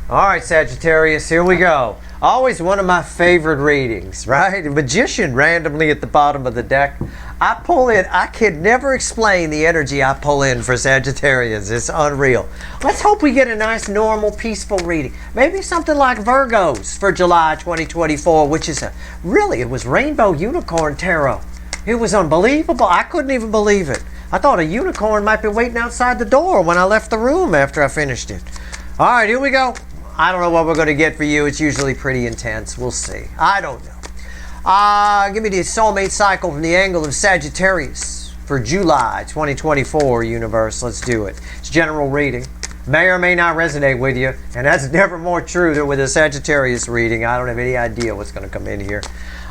All right, Sagittarius, here we go. Always one of my favorite readings, right? A magician randomly at the bottom of the deck. I pull in, I can never explain the energy I pull in for Sagittarians. It's unreal. Let's hope we get a nice, normal, peaceful reading. Maybe something like Virgos for July 2024, which is it was Rainbow Unicorn Tarot. It was unbelievable. I couldn't even believe it. I thought a unicorn might be waiting outside the door when I left the room after I finished it. All right, here we go. I don't know what we're going to get for you. It's usually pretty intense. We'll see. I don't know. Give me the soulmate cycle from the angle of Sagittarius for July 2024, universe. Let's do it. It's general reading. May or may not resonate with you, and that's never more true than with a Sagittarius reading. I don't have any idea what's going to come in here.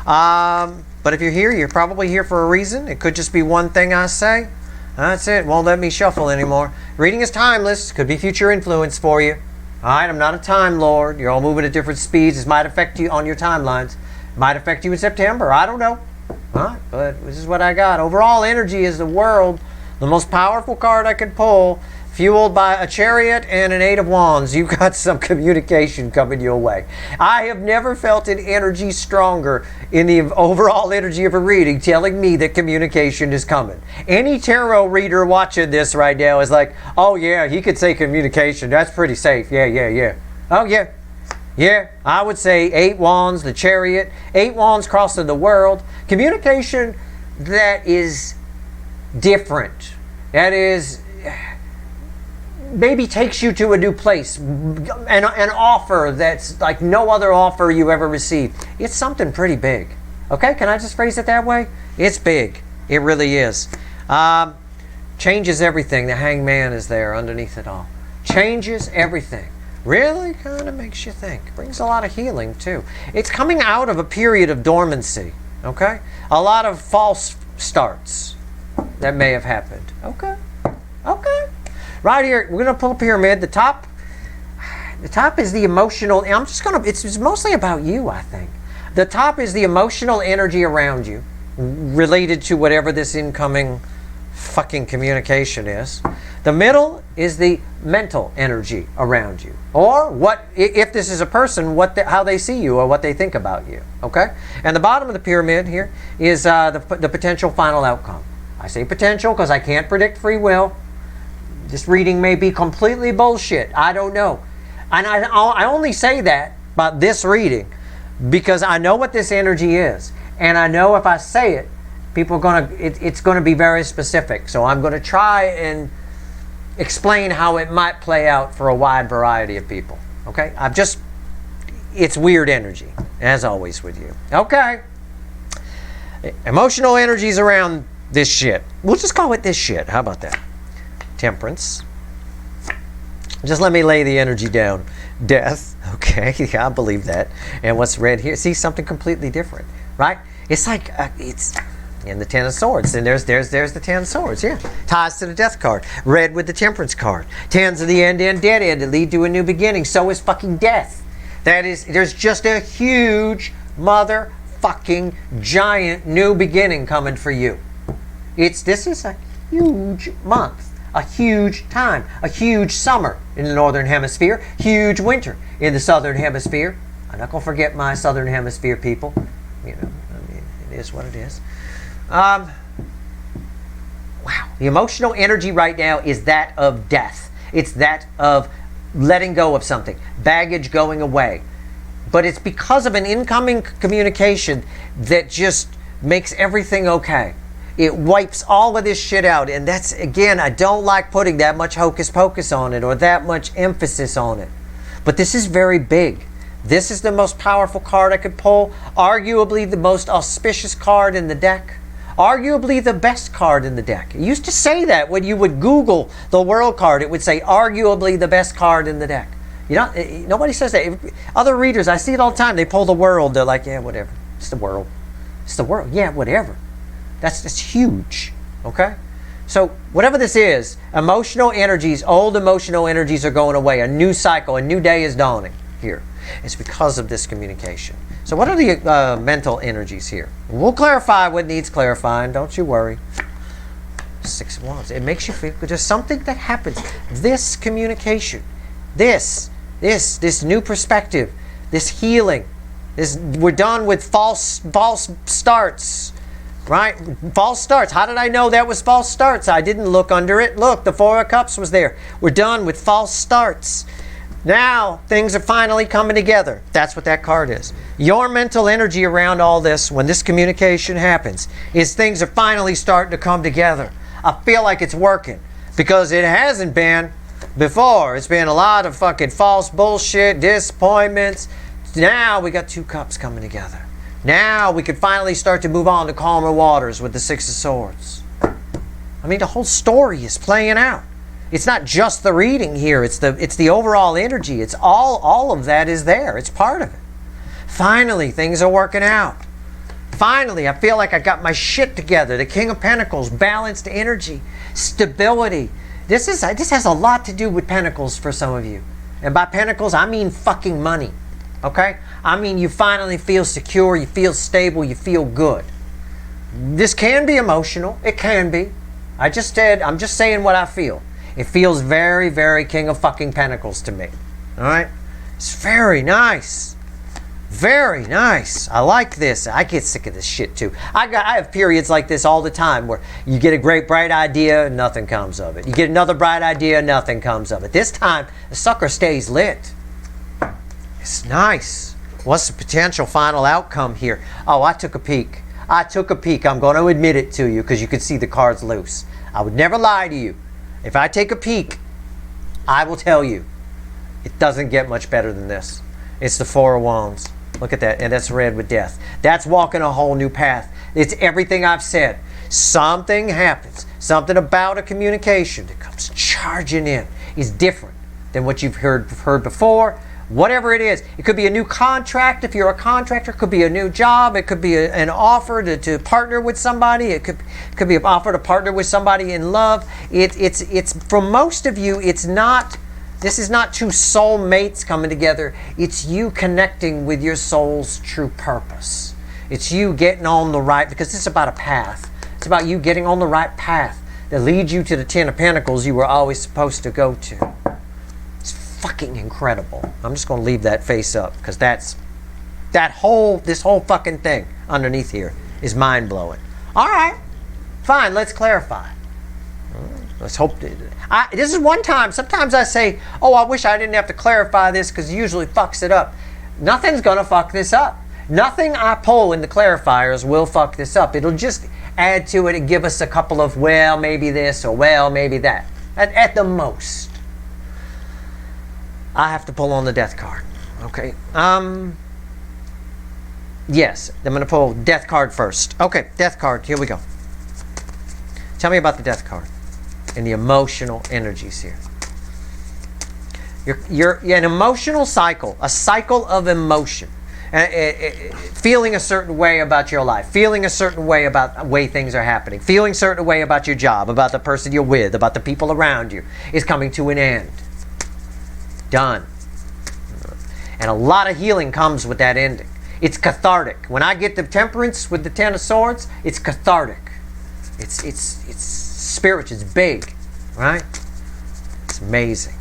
But if you're here, you're probably here for a reason. It could just be one thing I say. That's it. Won't let me shuffle anymore. Reading is timeless. Could be future influence for you. All right, I'm not a time lord. You're all moving at different speeds. This might affect you on your timelines. It might affect you in September. I don't know. All right, but this is what I got. Overall energy is the world. The most powerful card I could pull, fueled by a chariot and an 8 of wands. You've got some communication coming your way. I have never felt an energy stronger in the overall energy of a reading telling me that communication is coming. Any tarot reader watching this right now is like, oh yeah, he could say communication. That's pretty safe. Yeah. Oh yeah. Yeah, I would say 8 wands, the chariot, 8 wands crossing the world. Communication that is different. That is maybe takes you to a new place, an offer that's like no other offer you ever received. It's something pretty big. Okay, can I just phrase it that way? It's big. It really is. Changes everything. The hangman is there underneath it all. Changes everything. Really kind of makes you think. Brings a lot of healing too. It's coming out of a period of dormancy. Okay? A lot of false starts that may have happened. Okay? Right here, we're going to pull a pyramid. The top is the emotional. It's mostly about you, I think. The top is the emotional energy around you, related to whatever this incoming fucking communication is. The middle is the mental energy around you, or what if this is a person, how they see you or what they think about you. Okay, and the bottom of the pyramid here is the potential final outcome. I say potential because I can't predict free will. This reading may be completely bullshit. I don't know. And I only say that about this reading because I know what this energy is. And I know if I say it, people are it's going to be very specific. So I'm going to try and explain how it might play out for a wide variety of people. Okay? It's weird energy, as always with you. Okay. Emotional energies around this shit. We'll just call it this shit. How about that? Temperance. Just let me lay the energy down. Death. Okay, yeah, I believe that. And what's red here? See, something completely different, right? It's like it's in the Ten of Swords, and there's the Ten of Swords. Yeah, ties to the Death card. Red with the Temperance card. Tens of the end, dead end to lead to a new beginning. So is fucking death. There's just a huge motherfucking giant new beginning coming for you. This is a huge month. A huge time, a huge summer in the Northern Hemisphere, huge winter in the Southern Hemisphere. I'm not going to forget my Southern Hemisphere people. You know, I mean, it is what it is. Wow. The emotional energy right now is that of death. It's that of letting go of something, baggage going away. But it's because of an incoming communication that just makes everything okay. It wipes all of this shit out. And that's, again, I don't like putting that much hocus pocus on it or that much emphasis on it. But this is very big. This is the most powerful card I could pull. Arguably the most auspicious card in the deck. Arguably the best card in the deck. It used to say that when you would Google the World card. It would say arguably the best card in the deck. You know, nobody says that. Other readers, I see it all the time. They pull the World. They're like, yeah, whatever. It's the World. It's the World. Yeah, whatever. That's huge, okay? So whatever this is, emotional energies, old emotional energies are going away. A new cycle, a new day is dawning here. It's because of this communication. So what are the mental energies here? We'll clarify what needs clarifying. Don't you worry. 6 of Wands. It makes you feel there's something that happens. This communication, this This new perspective, this healing. We're done with false starts, right? False starts. How did I know that was false starts? I didn't look under it. Look, the Four of Cups was there. We're done with false starts. Now things are finally coming together. That's what that card is. Your mental energy around all this, when this communication happens, is things are finally starting to come together. I feel like it's working because it hasn't been before. It's been a lot of fucking false bullshit, disappointments. Now we got 2 cups coming together. Now we can finally start to move on to calmer waters with the Six of Swords. I mean, the whole story is playing out. It's not just the reading here. It's the overall energy. It's all of that is there. It's part of it. Finally, things are working out. Finally, I feel like I got my shit together. The King of Pentacles, balanced energy, stability. This has a lot to do with Pentacles for some of you. And by Pentacles, I mean fucking money. Okay? I mean you finally feel secure, you feel stable, you feel good. This can be emotional. It can be. I'm just saying what I feel. It feels very, very King of fucking Pentacles to me. Alright? It's very nice. Very nice. I like this. I get sick of this shit too. I have periods like this all the time where you get a great bright idea, nothing comes of it. You get another bright idea, nothing comes of it. This time, the sucker stays lit. It's nice. What's the potential final outcome here? Oh, I took a peek. I'm going to admit it to you because you can see the cards loose. I would never lie to you. If I take a peek, I will tell you. It doesn't get much better than this. It's the Four of Wands. Look at that. And that's red with death. That's walking a whole new path. It's everything I've said. Something happens. Something about a communication that comes charging in is different than what you've heard before. Whatever it is. It could be a new contract if you're a contractor. It could be a new job. It could be an offer to partner with somebody. It could be an offer to partner with somebody in love. It's for most of you, it's not. This is not 2 soul mates coming together. It's you connecting with your soul's true purpose. It's you getting on the right, because this is about a path. It's about you getting on the right path that leads you to the Ten of Pentacles you were always supposed to go to. It's fucking incredible. I'm just going to leave that face up because this whole fucking thing underneath here is mind-blowing. All right, fine, let's clarify. Let's hope this is one time. Sometimes I say, oh, I wish I didn't have to clarify this because it usually fucks it up. Nothing's going to fuck this up. Nothing I pull in the clarifiers will fuck this up. It'll just add to it and give us a couple of, well, maybe this or well, maybe that. At the most. I have to pull on the Death card. Okay. Yes, I'm going to pull Death card first. Okay, Death card. Here we go. Tell me about the Death card and the emotional energies here. You're an emotional cycle, a cycle of emotion. Feeling a certain way about your life, feeling a certain way about the way things are happening, feeling a certain way about your job, about the person you're with, about the people around you, is coming to an end. Done. And a lot of healing comes with that ending. It's cathartic. When I get the Temperance with the Ten of Swords, it's cathartic. It's spiritual. It's big, right? It's amazing.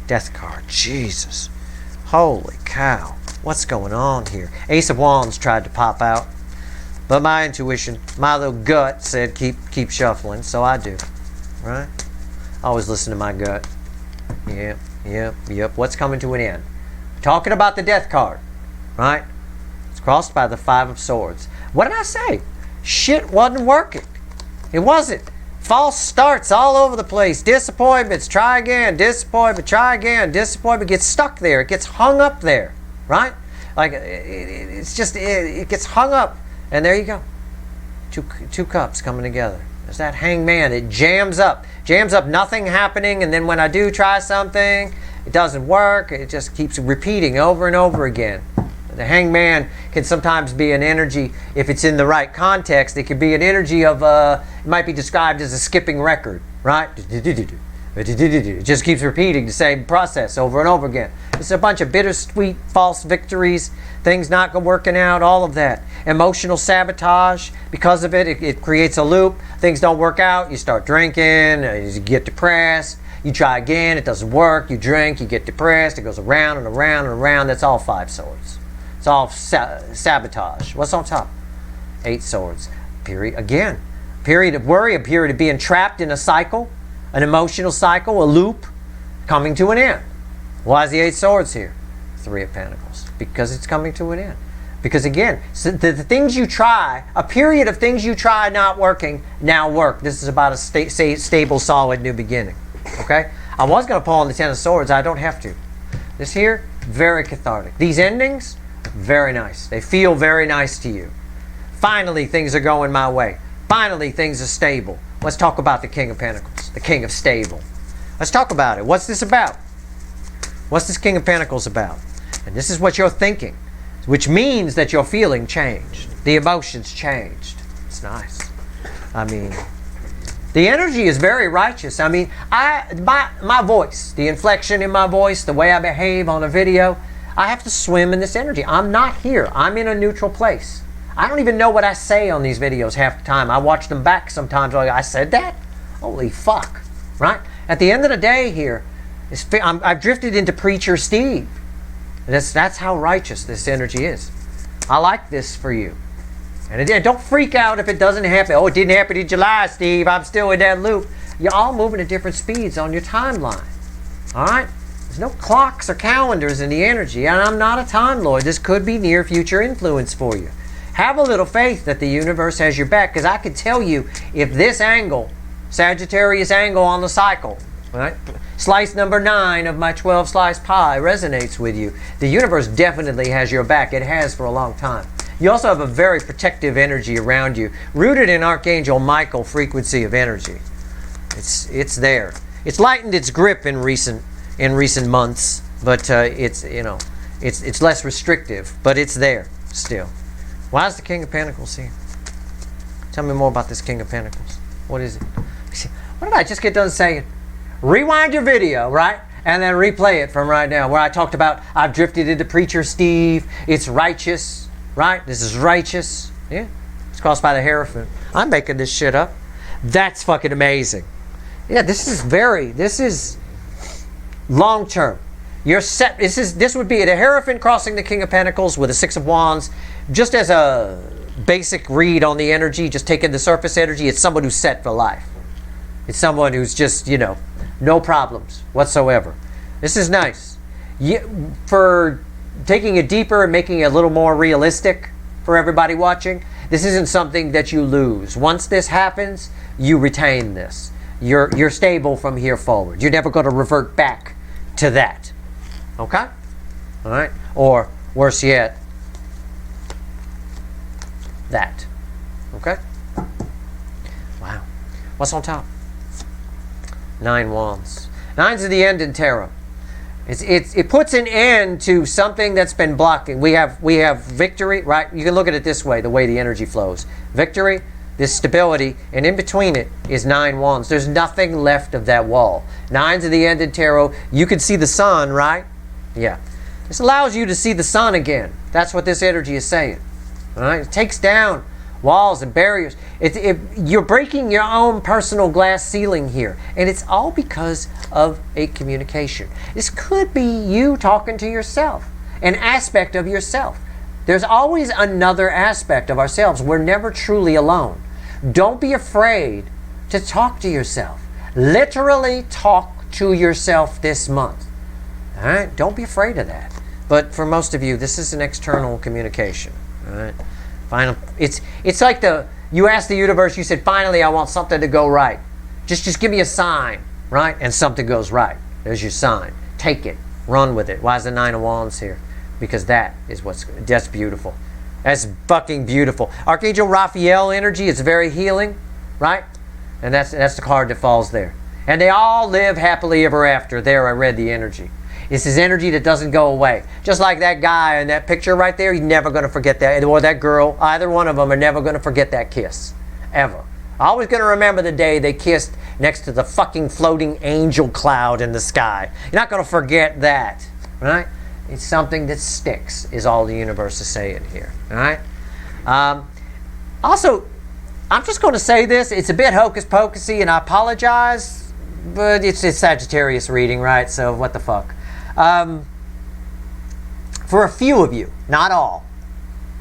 Death card. Jesus. Holy cow. What's going on here? Ace of Wands tried to pop out, but my intuition, my little gut said keep shuffling, so I do. Right? I always listen to my gut. Yep. What's coming to an end? Talking about the Death card, right? It's crossed by the Five of Swords. What did I say? Shit wasn't working. It wasn't. False starts all over the place. Disappointments. Try again. Disappointment. Try again. Disappointment gets stuck there. It gets hung up there. Right? Like it gets hung up, and there you go. Two cups coming together. There's that Hangman. It jams up, nothing happening, and then when I do try something, it doesn't work. It just keeps repeating over and over again. The Hangman can sometimes be an energy, if it's in the right context, it could be an energy of, it might be described as a skipping record, right? It just keeps repeating the same process over and over again. It's a bunch of bittersweet false victories, things not working out, all of that. Emotional sabotage, because of it creates a loop. Things don't work out, you start drinking, you get depressed, You try again, it doesn't work. You drink, you get depressed. It goes around and around and around. That's all 5 swords. It's all sabotage. What's on top? 8 swords. Period. Again, period of worry, a period of being trapped in a cycle, an emotional cycle, a loop, coming to an end. Why is the 8 swords here? 3 of Pentacles. Because it's coming to an end. Because again, so the things you try, a period of things you try not working, now work. This is about a stable, solid new beginning. Okay? I was going to pull on the 10 of Swords. I don't have to. This here, very cathartic. These endings, very nice. They feel very nice to you. Finally, things are going my way. Finally, things are stable. Let's talk about the King of Pentacles, the King of Stable. Let's talk about it. What's this about? What's this King of Pentacles about? And this is what you're thinking, which means that your feeling changed. The emotions changed. It's nice. I mean, the energy is very righteous. I mean, my voice, the inflection in my voice, the way I behave on a video, I have to swim in this energy. I'm not here. I'm in a neutral place. I don't even know what I say on these videos half the time. I watch them back sometimes. Like, I said that? Holy fuck. Right? At the end of the day here, I've drifted into Preacher Steve. That's how righteous this energy is. I like this for you. And don't freak out if it doesn't happen. Oh, it didn't happen in July, Steve. I'm still in that loop. You're all moving at different speeds on your timeline. All right? There's no clocks or calendars in the energy. And I'm not a Time Lord. This could be near future influence for you. Have a little faith that the universe has your back. Because I could tell you if this angle, Sagittarius angle on the cycle, right? Slice number 9 of my 12 slice pie resonates with you. The universe definitely has your back. It has for a long time. You also have a very protective energy around you, rooted in Archangel Michael frequency of energy. It's there. It's lightened its grip in recent months, but it's less restrictive, but it's there still. Why is the King of Pentacles here? Tell me more about this King of Pentacles. What is it? What did I just get done saying? Rewind your video, right? And then replay it from right now, where I talked about I've drifted into Preacher Steve. It's righteous, right? This is righteous. Yeah. It's crossed by the Hierophant. I'm making this shit up. That's fucking amazing. Yeah, this is long term. You're set. This would be the Hierophant crossing the King of Pentacles with a 6 of Wands. Just as a basic read on the energy, just taking the surface energy, it's someone who's set for life. It's someone who's just, no problems whatsoever. This is nice. For taking it deeper and making it a little more realistic for everybody watching, this isn't something that you lose. Once this happens, you retain this. You're stable from here forward. You're never going to revert back to that. Okay? All right? Or, worse yet, that. Okay? Wow. What's on top? 9 Wands. 9's of the end in tarot. It puts an end to something that's been blocking. We have victory, right? You can look at it this way, the way the energy flows. Victory, this stability, and in between it is 9 Wands. There's nothing left of that wall. 9's of the end in tarot. You can see the sun, right? Yeah. This allows you to see the sun again. That's what this energy is saying. All right? It takes down walls and barriers. You're breaking your own personal glass ceiling here. And it's all because of a communication. This could be you talking to yourself, an aspect of yourself. There's always another aspect of ourselves. We're never truly alone. Don't be afraid to talk to yourself. Literally talk to yourself this month. All right? Don't be afraid of that. But for most of you, this is an external communication. All right? Final. It's like you asked the universe, you said, finally I want something to go right. Just give me a sign, right? And something goes right. There's your sign. Take it. Run with it. Why is the 9 of Wands here? Because that's beautiful. That's fucking beautiful. Archangel Raphael energy is very healing, right? And that's the card that falls there. And they all live happily ever after. There I read the energy. It's this energy that doesn't go away. Just like that guy in that picture right there, you're never going to forget that. Or that girl, either one of them are never going to forget that kiss. Ever. Always going to remember the day they kissed next to the fucking floating angel cloud in the sky. You're not going to forget that. Right? It's something that sticks, is all the universe is saying here. All right? Also, I'm just going to say this. It's a bit hocus pocusy, and I apologize. but it's Sagittarius reading, right? So what the fuck? For a few of you, not all.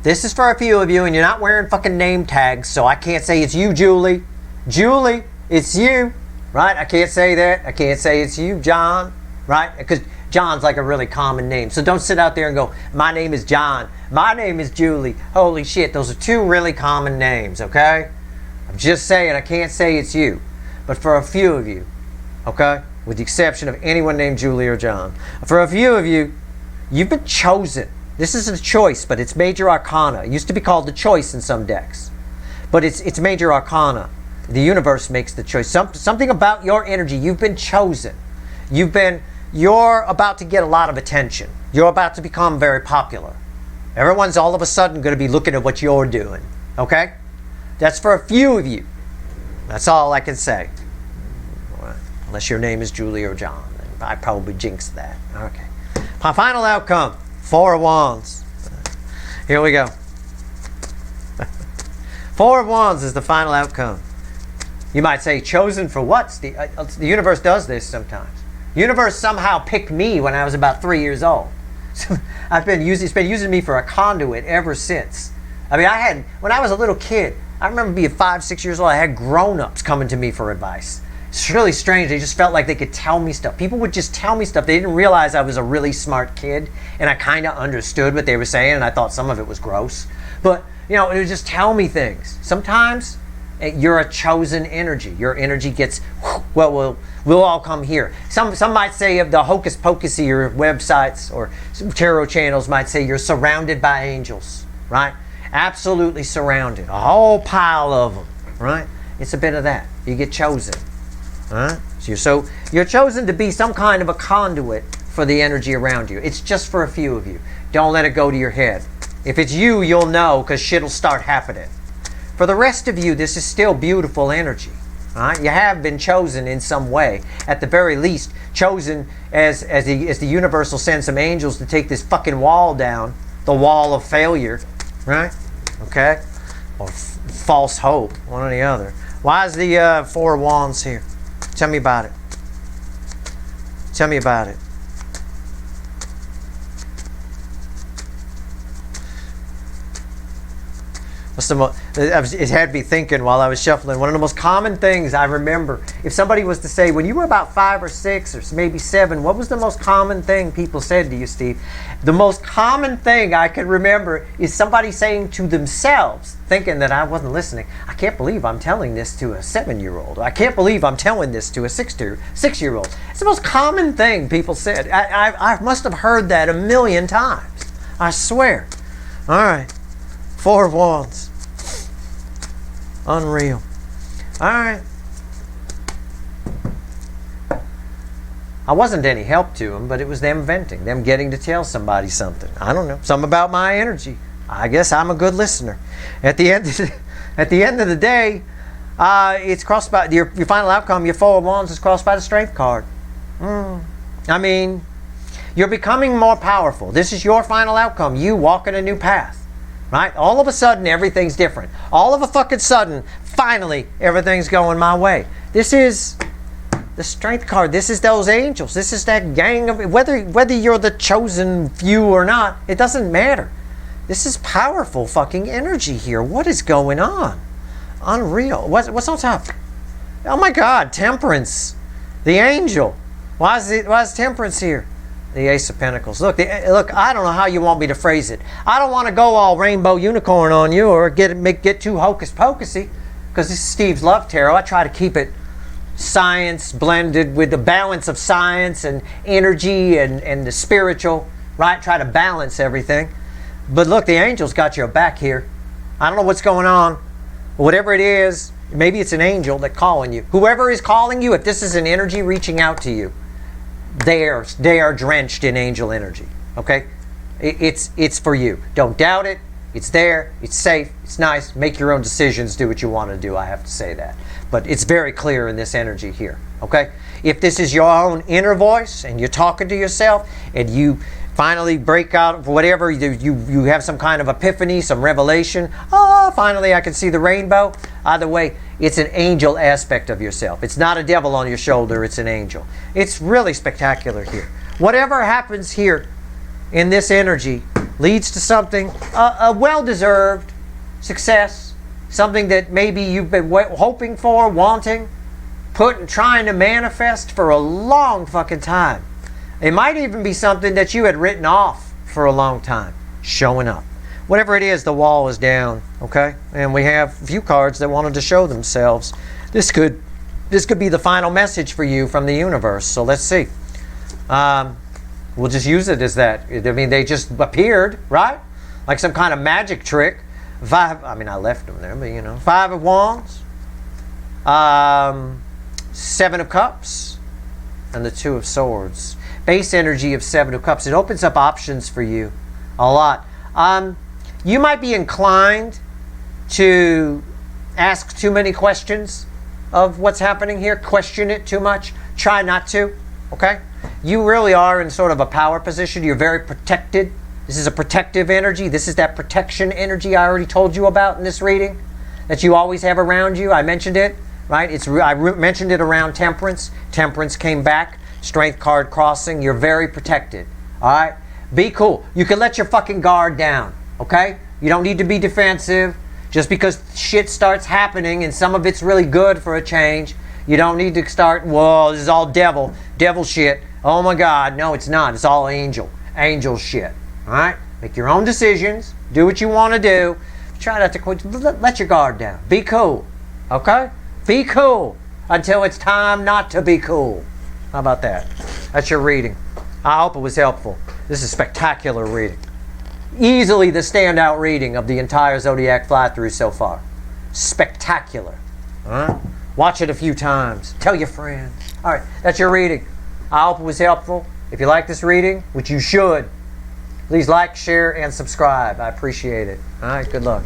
This is for a few of you, and you're not wearing fucking name tags, so I can't say it's you, Julie. Julie, it's you, right? I can't say that. I can't say it's you, John, right? Because John's like a really common name. So don't sit out there and go, my name is John. My name is Julie. Holy shit, those are two really common names, okay? I'm just saying, I can't say it's you. But for a few of you, okay? With the exception of anyone named Julie or John. For a few of you, you've been chosen. This isn't a choice, but it's major arcana. It used to be called the choice in some decks. But it's major arcana. The universe makes the choice. Something about your energy. You've been chosen. You're about to get a lot of attention. You're about to become very popular. Everyone's all of a sudden going to be looking at what you're doing. Okay? That's for a few of you. That's all I can say. Unless your name is Julie or John. I probably jinxed that. Okay. My final outcome. 4 of Wands. Here we go. 4 of Wands is the final outcome. You might say, chosen for what? The universe does this sometimes. The universe somehow picked me when I was about 3 years old. It's been using me for a conduit ever since. I mean, when I was a little kid, I remember being 5, 6 years old, I had grown-ups coming to me for advice. It's really strange. They just felt like they could tell me stuff. People would just tell me stuff. They didn't realize I was a really smart kid, and I kind of understood what they were saying, and I thought some of it was gross. But, it would just tell me things. Sometimes you're a chosen energy. Your energy gets, we'll all come here. Some might say of the hocus pocusy or websites or tarot channels might say you're surrounded by angels, right? Absolutely surrounded. A whole pile of them, right? It's a bit of that. You get chosen. So you're chosen to be some kind of a conduit for the energy around you. It's just for a few of you. Don't let it go to your head. If it's you, you'll know because shit'll start happening. For the rest of you, this is still beautiful energy. You have been chosen in some way. At the very least, chosen as the universe will send some angels to take this fucking wall down. The wall of failure. Right? Okay? Or false hope. One or the other. Why is the 4 of Wands here? Tell me about it. Tell me about it. It had me thinking while I was shuffling. One of the most common things I remember, if somebody was to say, when you were about 5 or 6 or maybe 7, what was the most common thing people said to you, Steve? The most common thing I can remember is somebody saying to themselves, thinking that I wasn't listening, I can't believe I'm telling this to a 7-year-old. I can't believe I'm telling this to a 6-year-old. It's the most common thing people said. I must have heard that a million times. I swear. All right. 4 of Wands. Unreal. All right. I wasn't any help to them, but it was them venting, them getting to tell somebody something. I don't know. Something about my energy. I guess I'm a good listener. At the end of the day, it's crossed by your final outcome. Your 4 of Wands is crossed by the Strength card. I mean, you're becoming more powerful. This is your final outcome. You walking a new path. Right? All of a sudden, everything's different. All of a fucking sudden, finally, everything's going my way. This is the Strength card. This is those angels. This is that gang of... Whether you're the chosen few or not, it doesn't matter. This is powerful fucking energy here. What is going on? Unreal. What's on top? Oh my God, Temperance. The angel. Why is Temperance here? The Ace of Pentacles. Look, I don't know how you want me to phrase it. I don't want to go all rainbow unicorn on you or get too hocus pocusy, because this is Steve's Love Tarot. I try to keep it science blended with the balance of science and energy and the spiritual, right? Try to balance everything. But look, the angels got your back here. I don't know what's going on. Whatever it is, maybe it's an angel that's calling you. Whoever is calling you, if this is an energy reaching out to you, they are drenched in angel energy. Okay, it's for you. Don't doubt it. It's there. It's safe. It's nice. Make your own decisions. Do what you want to do. I have to say that, but it's very clear in this energy here. Okay, if this is your own inner voice and you're talking to yourself and you finally break out of whatever you have some kind of epiphany, some revelation. Oh, finally I can see the rainbow. Either way, It's an angel aspect of yourself. It's not a devil on your shoulder, it's an angel. It's really spectacular here. Whatever happens here in this energy leads to something, a well-deserved success, something that maybe you've been hoping for, wanting, trying to manifest for a long fucking time. It might even be something that you had written off for a long time, showing up. Whatever it is, the wall is down, okay? And we have a few cards that wanted to show themselves. This could be the final message for you from the universe. So let's see. We'll just use it as that. I mean, they just appeared, right? Like some kind of magic trick. I left them there, but you know. 5 of Wands, 7 of Cups, and the 2 of Swords. Base energy of 7 of Cups. It opens up options for you a lot. You might be inclined to ask too many questions of what's happening here. Question it too much. Try not to, okay? You really are in sort of a power position. You're very protected. This is a protective energy. This is that protection energy I already told you about in this reading that you always have around you. I mentioned it, right? I mentioned it around Temperance. Temperance came back. Strength card crossing. You're very protected, all right? Be cool. You can let your fucking guard down, okay? You don't need to be defensive. Just because shit starts happening and some of it's really good for a change, you don't need to start, whoa, this is all devil shit. Oh my God, no, it's not. It's all angel shit. All right? Make your own decisions. Do what you want to do. Try not to let your guard down. Be cool. Okay? Be cool until it's time not to be cool. How about that? That's your reading. I hope it was helpful. This is a spectacular reading. Easily the standout reading of the entire Zodiac fly-through so far. Spectacular. All right? Watch it a few times. Tell your friends. All right, that's your reading. I hope it was helpful. If you like this reading, which you should, please like, share, and subscribe. I appreciate it. All right, good luck.